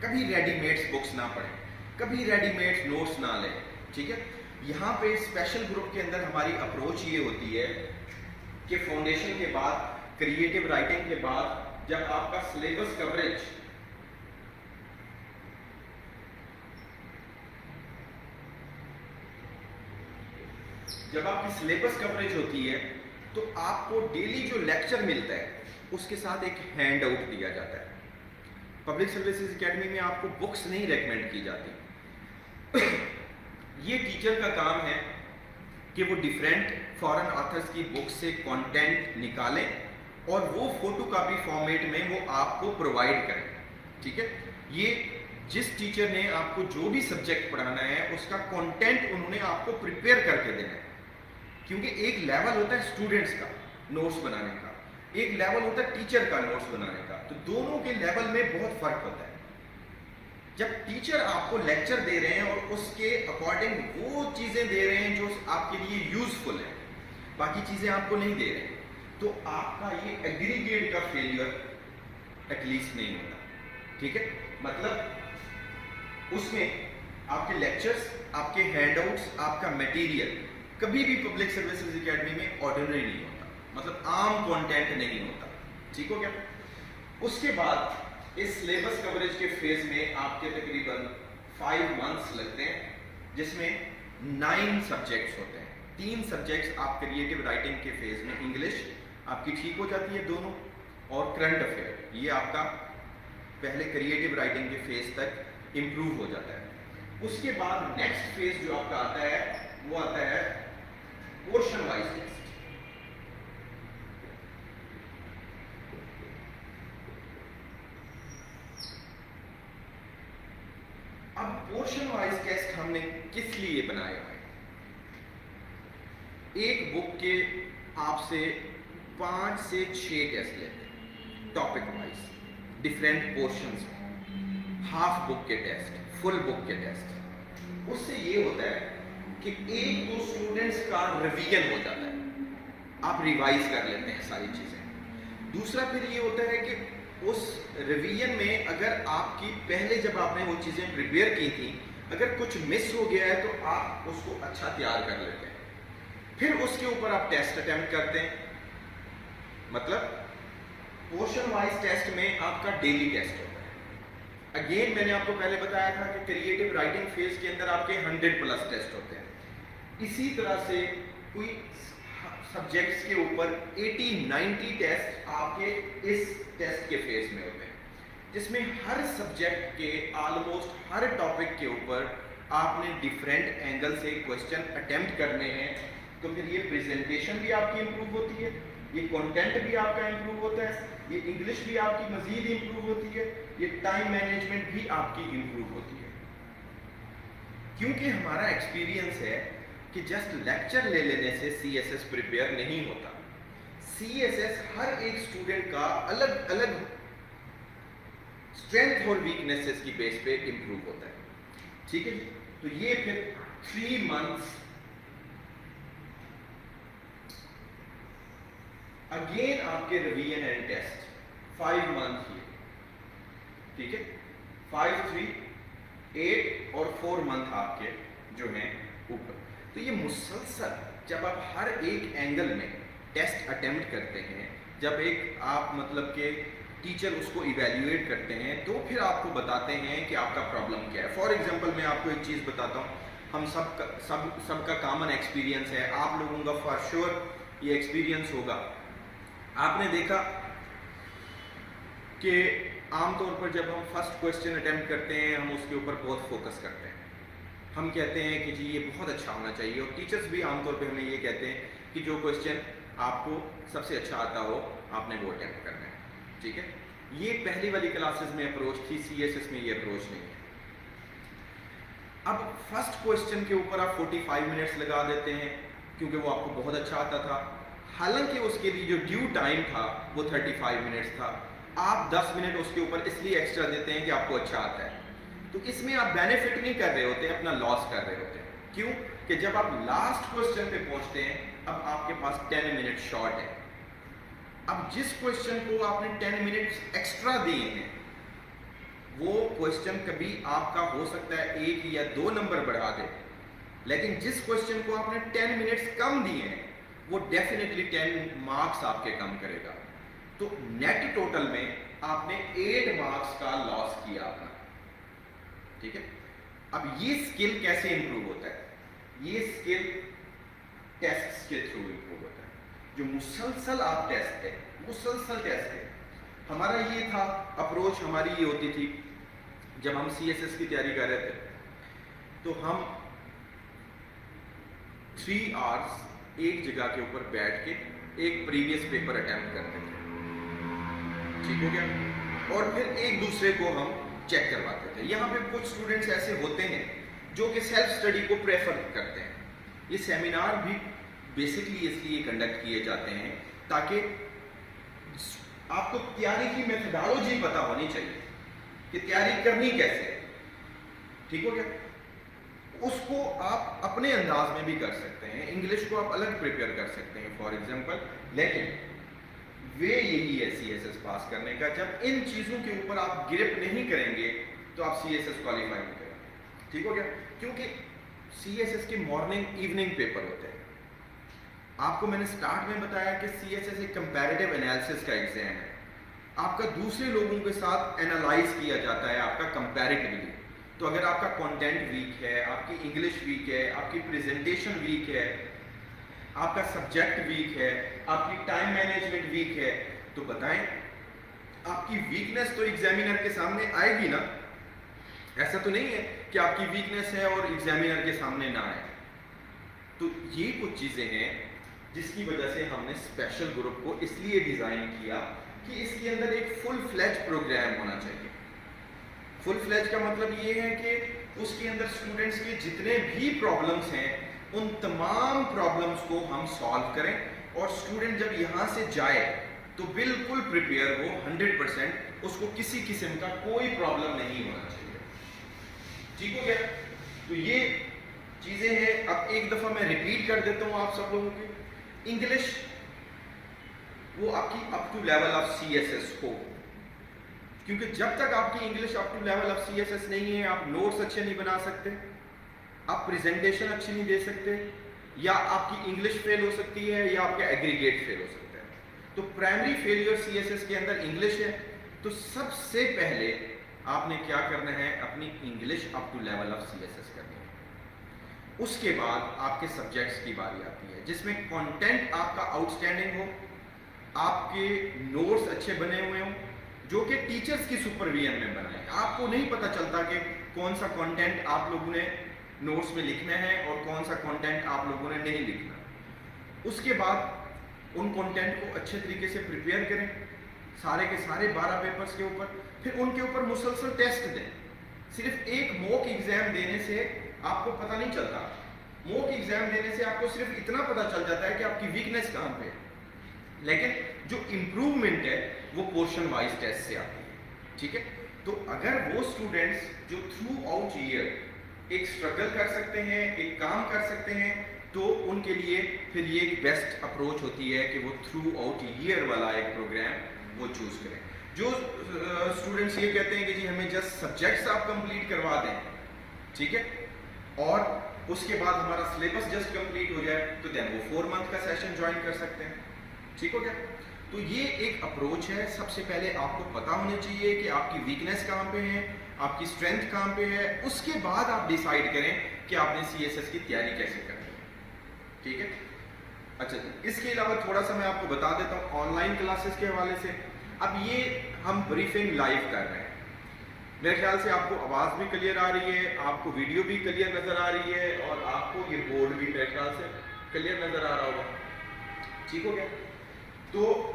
کبھی ریڈی میڈس بکس نہ پڑھیں، کبھی ریڈی میڈ نوٹس نہ لیں. ٹھیک ہے. یہاں پہ اسپیشل گروپ کے اندر ہماری اپروچ یہ ہوتی ہے کہ فاؤنڈیشن کے بعد، کریٹو رائٹنگ کے بعد، جب آپ کا سلیبس کوریج جب آپ کی سلیبس کوریج ہوتی ہے تو آپ کو ڈیلی جو لیکچر ملتا ہے اس کے ساتھ ایک ہینڈ آؤٹ دیا جاتا ہے. پبلک سروسز اکیڈمی میں آپ کو بکس نہیں ریکمینڈ کی جاتی. یہ ٹیچر کا کام ہے کہ وہ ڈیفرنٹ فارن آتھرز کی بکس سے کانٹینٹ نکالیں اور وہ فوٹو کاپی فارمیٹ میں وہ آپ کو پرووائڈ کریں. ٹھیک ہے. یہ جس ٹیچر نے آپ کو جو بھی سبجیکٹ پڑھانا ہے اس کا کانٹینٹ انہوں نے آپ کو پریپیئر کر کے دینا ہے. کیونکہ ایک لیول ہوتا ہے اسٹوڈنٹس کا نوٹس بنانے کا، ایک لیول ہوتا ہے ٹیچر کا نوٹس بنانے کا، تو دونوں کے لیول میں بہت فرق ہوتا ہے. جب ٹیچر آپ کو لیکچر دے رہے ہیں اور اس کے اکارڈنگ وہ چیزیں دے رہے ہیں جو آپ کے لیے یوزفل ہیں، باقی چیزیں آپ کو نہیں دے رہے ہیں، تو آپ کا یہ ایگریگیٹ کا فیلئر ایٹ لیسٹ نہیں ہوتا. ٹھیک ہے، مطلب اس میں آپ کے لیکچرز، آپ کے ہینڈ آؤٹس، آپ کا میٹیریل کبھی بھی پبلک سروسز اکیڈمی میں آرڈنری نہیں ہوتا، مطلب عام کانٹینٹ نہیں ہوتا. ٹھیک ہو گیا؟ اس کے بعد اس سلیبس کوریج کے فیز میں آپ کے تقریباً 5 منتھس لگتے ہیں، جس میں 9 سبجیکٹس ہوتے ہیں. 3 سبجیکٹس آپ کریٹو رائٹنگ کے فیز میں، انگلش آپ کی ٹھیک ہو جاتی ہے دونوں، اور کرنٹ افیئر یہ آپ کا پہلے کریٹو رائٹنگ کے فیز تک امپروو ہو جاتا ہے. اس کے بعد نیکسٹ فیز جو آپ کا آتا ہے وہ آتا ہے پورشن وائز ٹیسٹ. اب پورشن وائز ٹیسٹ ہم نے کس لیے بنائے ہوئے؟ ایک بک کے آپ سے 5 سے 6 ٹیسٹ لیتے ہیں ٹاپک وائز، ڈفرینٹ پورشنز میں، ہاف بک کے ٹیسٹ، فل بک کے ٹیسٹ. اس سے یہ ہوتا ہے کہ ایک تو اسٹوڈنٹس کا ریویژن ہو جاتا ہے، آپ ریوائز کر لیتے ہیں ساری چیزیں. دوسرا پھر یہ ہوتا ہے کہ اس ریویژن میں اگر آپ کی پہلے جب آپ نے وہ چیزیں پریپیئر کی تھیں، اگر کچھ مس ہو گیا ہے تو آپ اس کو اچھا تیار کر لیتے ہیں. پھر اس کے اوپر آپ ٹیسٹ اٹیمپٹ کرتے ہیں. مطلب پورشن وائز ٹیسٹ میں آپ کا ڈیلی ٹیسٹ ہوتا ہے. اگین میں نے آپ کو پہلے بتایا تھا کہ کریٹو رائٹنگ فیز کے اندر آپ کے 100+ ٹیسٹ ہوتے ہیں. اسی طرح سے کوئی سبجیکٹس کے اوپر 80-90 ٹیسٹ آپ کے اس ٹیسٹ کے فیز میں ہوتے ہیں، جس میں ہر سبجیکٹ کے آلموسٹ ہر ٹاپک کے اوپر آپ نے ڈفرینٹ اینگل سے کوشچن اٹیمپٹ کرنے ہیں. تو پھر یہ پریزنٹیشن بھی آپ کی امپروو ہوتی ہے، یہ کنٹینٹ بھی آپ کا امپروو ہوتا ہے، یہ انگلش بھی آپ کی مزید امپروو ہوتی ہے، یہ ٹائم مینجمنٹ بھی آپ کی امپروو ہوتی ہے. کیونکہ ہمارا ایکسپیرینس ہے کہ جسٹ لیکچر لے لینے سے سی ایس ایس پریپیئر نہیں ہوتا. سی ایس ایس ہر ایک اسٹوڈنٹ کا الگ الگ اسٹرینتھ اور ویکنیسز کی بیس پہ امپروو ہوتا ہے. ٹھیک ہے جی؟ تو یہ پھر 3 منتھس اگین آپ کے ریویژن اینڈ ٹیسٹ 5 منتھ یہ. ٹھیک ہے، 5 3 8 اور 4 منتھ آپ کے جو ہیں اوپر. تو یہ مسلسل جب آپ ہر ایک اینگل میں ٹیسٹ اٹیمپٹ کرتے ہیں، جب ایک آپ مطلب کہ ٹیچر اس کو ایویلیویٹ کرتے ہیں، تو پھر آپ کو بتاتے ہیں کہ آپ کا پرابلم کیا ہے. فار ایگزامپل میں آپ کو ایک چیز بتاتا ہوں، ہم سب کا کامن ایکسپیرینس ہے، آپ لوگوں کا فار شیور یہ ایکسپیرینس ہوگا. آپ نے دیکھا کہ عام طور پر جب ہم فرسٹ کویسچن اٹیمپٹ کرتے ہیں، ہم اس کے اوپر بہت فوکس کرتے ہیں. ہم کہتے ہیں کہ جی یہ بہت اچھا ہونا چاہیے، اور ٹیچرز بھی عام طور پہ ہمیں یہ کہتے ہیں کہ جو کویسچن آپ کو سب سے اچھا آتا ہو آپ نے وہ اٹیمپٹ کرنا ہے. ٹھیک ہے، یہ پہلی والی کلاسز میں اپروچ تھی، سی ایس ایس میں یہ اپروچ نہیں ہے. اب فرسٹ کویسچن کے اوپر آپ 45 منٹس لگا دیتے ہیں کیونکہ وہ آپ کو بہت اچھا آتا تھا، حالانکہ اس کے لیے جو ڈیو ٹائم تھا وہ 35 منٹس تھا. آپ 10 منٹ اس کے اوپر اس لیے ایکسٹرا دیتے ہیں کہ آپ کو اچھا آتا ہے. تو اس میں آپ بینیفٹ نہیں کر رہے ہوتے، اپنا لاس کر رہے ہوتے ہیں. کیوں کہ جب آپ لاسٹ کویسچن پہ پہنچتے ہیں، اب آپ کے پاس 10 منٹ شارٹ ہے. اب جس کویسچن کو آپ نے 10 منٹ ایکسٹرا دیے ہیں، وہ کویسچن کبھی آپ کا ہو سکتا ہے 1 یا 2 نمبر بڑھا دے، لیکن جس کویسچن کو آپ نے 10 منٹس کم دیے ہیں وہ ڈیفینیٹلی 10 مارکس آپ کے کم کرے گا. تو نیٹ ٹوٹل میں آپ نے 8 مارکس کا لاس کیا اپنا. ٹھیک ہے، اب یہ اسکل کیسے امپروو ہوتا ہے؟ یہ اسکل ٹیسٹ کے تھرو امپروو ہوتا ہے. جو مسلسل آپ ٹیسٹ ہے، مسلسل ٹیسٹ ہے. ہمارا یہ تھا اپروچ، ہماری یہ ہوتی تھی جب ہم سی ایس ایس کی تیاری کر رہے تھے تو ہم 3 آورس ایک جگہ کے اوپر بیٹھ کے ایک پریویس پیپر اٹیمپٹ کرتے تھے. ٹھیک ہو گیا، اور پھر ایک دوسرے کو ہم چیک کرواتے تھے. یہاں پہ کچھ اسٹوڈنٹس ایسے ہوتے ہیں جو کہ سیلف اسٹڈی کو پریفر کرتے ہیں. یہ سیمینار بھی بیسکلی اس لیے کنڈکٹ کیے جاتے ہیں تاکہ آپ کو تیاری کی میتھڈالوجی پتہ ہونی چاہیے کہ تیاری کرنی کیسے. ٹھیک ہو گیا. اس کو آپ اپنے انداز میں بھی کر سکتے ہیں, انگلش کو آپ الگ پریپیئر کر سکتے ہیں فار ایگزامپل, لیکن وے یہی ہے سی ایس ایس پاس کرنے کا. جب ان چیزوں کے اوپر آپ گرپ نہیں کریں گے تو آپ سی ایس ایس کوالیفائی نہیں کریں گے. ٹھیک ہو گیا, کیونکہ سی ایس ایس کے مارننگ ایوننگ پیپر ہوتے ہیں. آپ کو میں نے سٹارٹ میں بتایا کہ سی ایس ایس ایک کمپیریٹیو انالیسس کا ایگزام ہے. آپ کا دوسرے لوگوں کے ساتھ انالائز کیا جاتا ہے, آپ کا کمپیریٹیولی. تو اگر آپ کا کانٹینٹ ویک ہے, آپ کی انگلش ویک ہے, آپ کی پریزنٹیشن ویک ہے, آپ کا سبجیکٹ ویک ہے, آپ کی ٹائم مینجمنٹ ویک ہے, تو بتائیں آپ کی ویکنس تو ایگزامینر کے سامنے آئے گی نا. ایسا تو نہیں ہے کہ آپ کی ویکنس ہے اور ایگزامینر کے سامنے نہ آئے. تو یہ کچھ چیزیں ہیں جس کی وجہ سے ہم نے اسپیشل گروپ کو اس لیے ڈیزائن کیا کہ اس کے اندر ایک فل فلیج پروگرام ہونا چاہیے. فل فلیج کا مطلب یہ ہے کہ اس کے اندر اسٹوڈنٹس کے جتنے بھی پرابلمس ہیں ان تمام پرابلمس کو ہم سالو کریں, اور اسٹوڈنٹ جب یہاں سے جائے تو بالکل پریپیئر ہو 100%, اس کو کسی قسم کا کوئی پرابلم نہیں ہونا چاہیے. ٹھیک ہو گیا. تو یہ چیزیں ہیں. اب ایک دفعہ میں ریپیٹ کر دیتا ہوں آپ سب لوگوں کی. انگلش وہ آپ کی up to level of C S S ہو, کیونکہ جب تک آپ کی English up to level of C S S نہیں ہے, آپ نوٹس اچھے نہیں بنا سکتے, آپ پریزنٹیشن اچھی نہیں دے سکتے, یا آپ کی انگلش فیل ہو سکتی ہے, یا آپ کا ایگریگیٹ فیل ہو سکتا ہے. تو primary failure C S S کے اندر انگلش ہے. تو سب سے پہلے آپ نے کیا کرنا ہے, اپنی English up to level of C S S کرنی ہے. اس کے بعد آپ کے سبجیکٹس کی باری آتی ہے جس میں کانٹینٹ آپ کا آؤٹ اسٹینڈنگ ہو, آپ کے نوٹس اچھے بنے ہوئے ہوں جو کہ ٹیچرز کی سپرویژن میں بنائیں. آپ کو نہیں پتہ چلتا کہ کون سا کانٹینٹ آپ لوگوں نے نوٹس میں لکھنا ہے اور کون سا کانٹینٹ آپ لوگوں نے نہیں لکھنا. اس کے بعد ان کانٹینٹ کو اچھے طریقے سے پریپیئر کریں سارے کے سارے 12 پیپرز کے اوپر. پھر ان کے اوپر مسلسل ٹیسٹ دیں. صرف ایک موک ایگزام دینے سے آپ کو پتہ نہیں چلتا. موک ایگزام دینے سے آپ کو صرف اتنا پتہ چل جاتا ہے کہ آپ کی ویکنیس کہاں پہ ہے, لیکن جو امپروومنٹ ہے وہ پورشن وائز ٹیسٹ سے آتی ہے. ٹھیک ہے. تو اگر وہ اسٹوڈنٹس جو تھرو آؤٹ ایئر ایک اسٹرگل کر سکتے ہیں, ایک کام کر سکتے ہیں, تو ان کے لیے پھر یہ ایک بیسٹ اپروچ ہوتی ہے کہ وہ تھرو آؤٹ ایئر والا ایک پروگرام وہ چوز کریں. جو اسٹوڈنٹس یہ کہتے ہیں کہ جی ہمیں جسٹ سبجیکٹس آپ کمپلیٹ کروا دیں, ٹھیک ہے, اور اس کے بعد ہمارا سلیبس جسٹ کمپلیٹ ہو جائے, تو دین وہ 4 منتھ کا سیشن جوائن کر سکتے ہیں. ٹھیک ہو گیا. تو یہ ایک اپروچ ہے. سب سے پہلے آپ کو پتہ ہونا چاہیے کہ آپ کی ویکنیس کہاں پہ ہے, آپ کی اسٹرینتھ کہاں پہ ہے. اس کے بعد آپ ڈیسائیڈ کریں کہ آپ نے سی ایس ایس کی تیاری کیسے کرنی ہے. ٹھیک ہے. اچھا جی, اس کے علاوہ تھوڑا سا میں آپ کو بتا دیتا ہوں آن لائن کلاسز کے حوالے سے. اب یہ ہم بریفنگ لائیو کر رہے ہیں, میرے خیال سے آپ کو آواز بھی کلیئر آ رہی ہے, آپ کو ویڈیو بھی کلیئر نظر آ رہی ہے, اور آپ کو یہ بورڈ بھی میرے خیال سے کلیئر نظر آ رہا ہوگا. ٹھیک ہو گیا. تو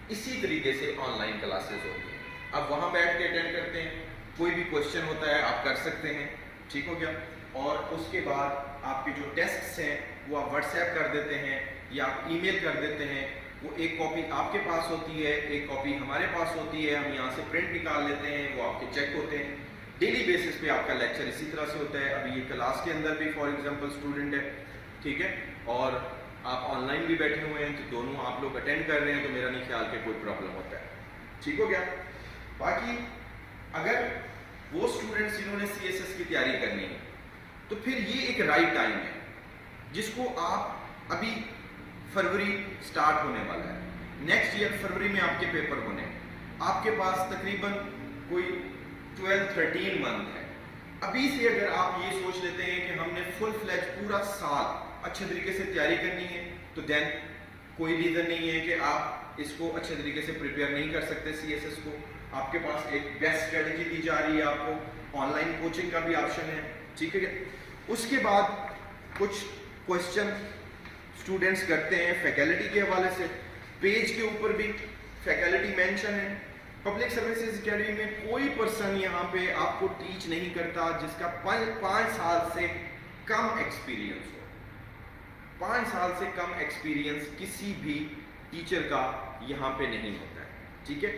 اسی طریقے سے آن لائن کلاسز ہوتی ہیں. اب وہاں بیٹھ کے اٹینڈ کرتے ہیں, کوئی بھی کوشچن ہوتا ہے آپ کر سکتے ہیں. ٹھیک ہو گیا. اور اس کے بعد آپ کے جو ٹیسٹس ہیں وہ آپ واٹس ایپ کر دیتے ہیں یا آپ ای میل کر دیتے ہیں. وہ ایک کاپی آپ کے پاس ہوتی ہے, ایک کاپی ہمارے پاس ہوتی ہے, ہم یہاں سے پرنٹ نکال لیتے ہیں, وہ آپ کے چیک ہوتے ہیں. ڈیلی بیسس پہ آپ کا لیکچر اسی طرح سے ہوتا ہے. ابھی یہ کلاس کے اندر بھی فار ایگزامپل اسٹوڈنٹ ہے, ٹھیک ہے, اور آپ آن لائن بھی بیٹھے ہوئے ہیں, تو دونوں آپ لوگ اٹینڈ کر رہے ہیں, تو میرا نہیں خیال کہ کوئی پرابلم ہوتا ہے. ٹھیک ہو گیا. باقی اگر وہ اسٹوڈنٹس جنہوں نے سی ایس ایس کی تیاری کرنی ہے تو پھر یہ ایک رائٹ ٹائم ہے جس کو آپ ابھی فروری سٹارٹ ہونے والا ہے, نیکسٹ ایئر فروری میں آپ کے پیپر ہونے ہیں. آپ کے پاس تقریباً کوئی 12-13 منتھ ہے. ابھی سے اگر آپ یہ سوچ لیتے ہیں کہ ہم نے فل فلیج پورا سال اچھے طریقے سے تیاری کرنی ہے, تو دین کوئی ریزن نہیں ہے کہ آپ اس کو اچھے طریقے سے پریپیئر نہیں کر سکتے سی ایس ایس کو. آپ کے پاس ایک بیسٹ اسٹریٹجی دی جا رہی ہے, آپ کو آن لائن کوچنگ کا بھی آپشن ہے. ٹھیک ہے. اس کے بعد کچھ کوشچن اسٹوڈنٹس کرتے ہیں فیکلٹی کے حوالے سے. پیج کے اوپر بھی فیکلٹی مینشن ہے. پبلک سروسز اکیڈمی میں کوئی پرسن یہاں پہ آپ کو ٹیچ نہیں کرتا جس کا 5 سال سے کم ایکسپیرینس ہو. 5 سال سے کم ایکسپیرینس کسی بھی ٹیچر کا یہاں پہ نہیں ہوتا ہے. ٹھیک ہے.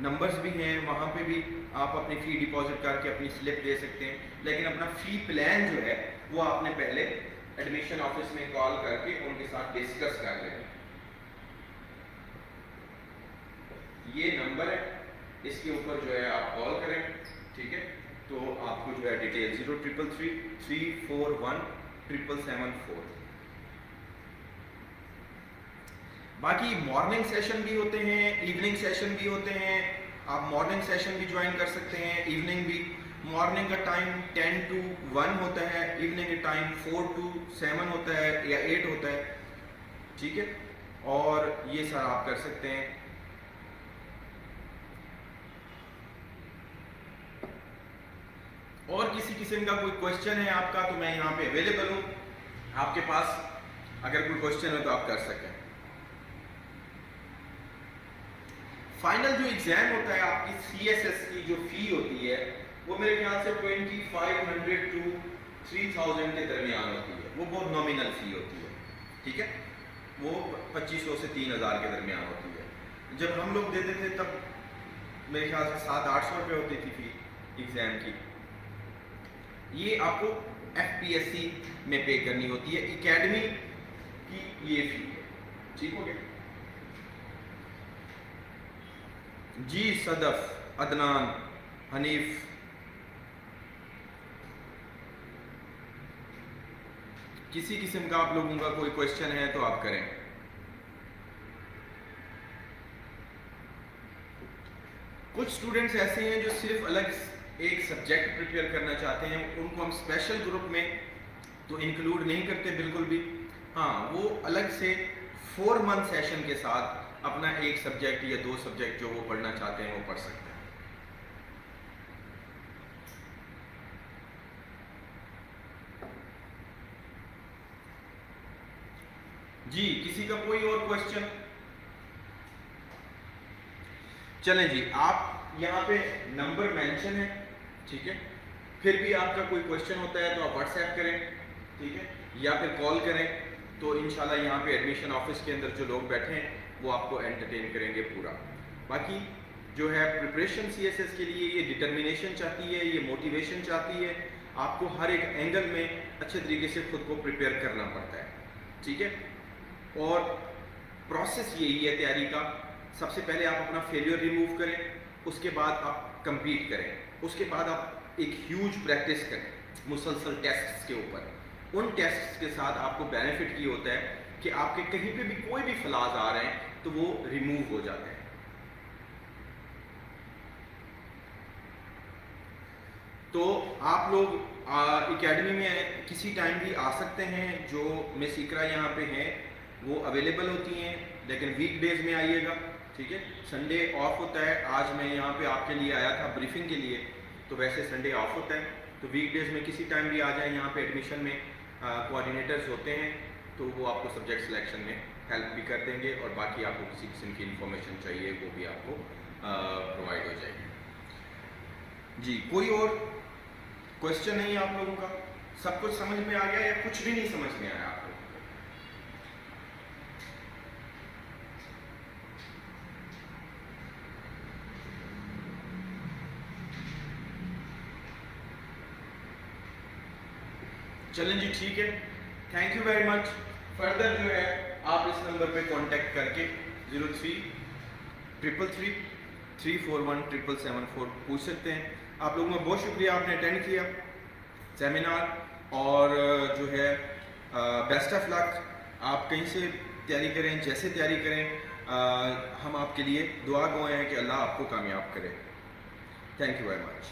نمبرز بھی ہیں، وہاں پہ بھی آپ اپنی فی ڈپازٹ کر کے اپنی سلپ دے سکتے ہیں، لیکن اپنا فی پلان جو ہے وہ آپ نے پہلے ایڈمیشن آفس میں کال کر کے ان کے ساتھ ڈسکس کر لیں۔ یہ نمبر ہے، اس کے اوپر جو ہے آپ کال کریں، ٹھیک ہے، تو آپ کو جو ہے ڈیٹیل 0333-341-777-4۔ باقی مارننگ سیشن بھی ہوتے ہیں، ایوننگ سیشن بھی ہوتے ہیں، آپ مارننگ سیشن بھی جوائن کر سکتے ہیں، ایوننگ بھی۔ مارننگ کا ٹائم 10 to 1 ہوتا ہے، ایوننگ کا ٹائم 4 to 7 ہوتا ہے یا 8 ہوتا ہے، ٹھیک ہے، اور یہ سر آپ کر سکتے ہیں۔ اور کسی قسم کا کوئی کوشچن ہے آپ کا تو میں یہاں پہ اویلیبل ہوں، آپ کے پاس اگر کوئی کوشچن ہے تو آپ کر سکیں۔ فائنل جو ایگزام ہوتا ہے آپ کی سی ایس ایس کی جو فی ہوتی ہے وہ میرے خیال سے 2500 to 3000 کے درمیان ہوتی ہے، وہ بہت نامینل فی ہوتی ہے، ٹھیک ہے، وہ 2500 سے 3000 کے درمیان ہوتی ہے۔ جب ہم لوگ دیتے تھے تب میرے خیال سے 700-800 روپے ہوتی تھی فی ایگزام کی۔ یہ آپ کو ایف پی ایس سی میں پے کرنی ہوتی ہے، اکیڈمی کی یہ فی ہے، ٹھیک ہو گیا جی۔ صدف، عدنان، حنیف، کسی قسم کا آپ لوگوں کا کوئی کوشچن ہے تو آپ کریں۔ کچھ اسٹوڈنٹس ایسے ہیں جو صرف الگ ایک سبجیکٹ پریپیئر کرنا چاہتے ہیں، ان کو ہم اسپیشل گروپ میں تو انکلوڈ نہیں کرتے بالکل بھی، ہاں وہ الگ سے 4 month سیشن کے ساتھ اپنا ایک سبجیکٹ یا 2 سبجیکٹ جو وہ پڑھنا چاہتے ہیں وہ پڑھ سکتے ہیں۔ جی کسی کا کوئی اور کوشچن؟ چلیں جی، آپ یہاں پہ نمبر مینشن ہے، ٹھیک ہے، پھر بھی آپ کا کوئی کوشچن ہوتا ہے تو آپ واٹس ایپ کریں، ٹھیک ہے، یا پھر کال کریں، تو انشاءاللہ یہاں پہ ایڈمیشن آفس کے اندر جو لوگ بیٹھے ہیں وہ آپ کو انٹرٹین کریں گے پورا۔ باقی جو ہے پریپریشن سی ایس ایس کے لیے یہ ڈٹرمنیشن چاہتی ہے، یہ موٹیویشن چاہتی ہے، آپ کو ہر ایک اینگل میں اچھے طریقے سے خود کو پریپیئر کرنا پڑتا ہے، ٹھیک ہے، اور پروسیس یہی ہے تیاری کا۔ سب سے پہلے آپ اپنا فیلیئر ریموو کریں، اس کے بعد آپ کمپیٹ کریں، اس کے بعد آپ ایک ہیوج پریکٹس کریں مسلسل ٹیسٹس کے اوپر۔ ان ٹیسٹس کے ساتھ آپ کو بینیفٹ یہ ہوتا ہے کہ آپ کے کہیں پہ بھی کوئی بھی فلاز آ رہے ہیں تو وہ ریموو ہو جاتے ہیں۔ تو آپ لوگ اکیڈمی میں کسی ٹائم بھی آ سکتے ہیں، جو مس اقرا یہاں پہ ہیں وہ اویلیبل ہوتی ہیں، لیکن ویک ڈیز میں آئیے گا، ٹھیک ہے، سنڈے آف ہوتا ہے۔ آج میں یہاں پہ آپ کے لیے آیا تھا بریفنگ کے لیے، تو ویسے سنڈے آف ہوتا ہے، تو ویک ڈیز میں کسی ٹائم بھی آ جائیں، یہاں پہ ایڈمیشن میں کوآرڈینیٹرز ہوتے ہیں، تو وہ آپ کو سبجیکٹ سلیکشن میں ہیلپ بھی کر دیں گے، اور باقی آپ کو کسی قسم کی انفارمیشن چاہیے وہ بھی آپ کو پرووائڈ ہو جائے گی۔ جی کوئی اور کوشچن نہیں ہے آپ لوگوں کا؟ سب کچھ سمجھ میں آ گیا یا کچھ بھی نہیں سمجھ میں آیا آپ کو؟ چلیں جی ٹھیک ہے، thank you very much. Further جو ہے آپ اس نمبر پہ کانٹیکٹ کر کے 0333-341-777-4 پوچھ سکتے ہیں۔ آپ لوگوں کا بہت شکریہ، آپ نے اٹینڈ کیا سیمینار، اور جو ہے بیسٹ آف لک، آپ کہیں سے تیاری کریں، جیسے تیاری کریں، ہم آپ کے لیے دعا گوئے ہیں کہ اللہ آپ کو کامیاب کرے۔ Thank you very much.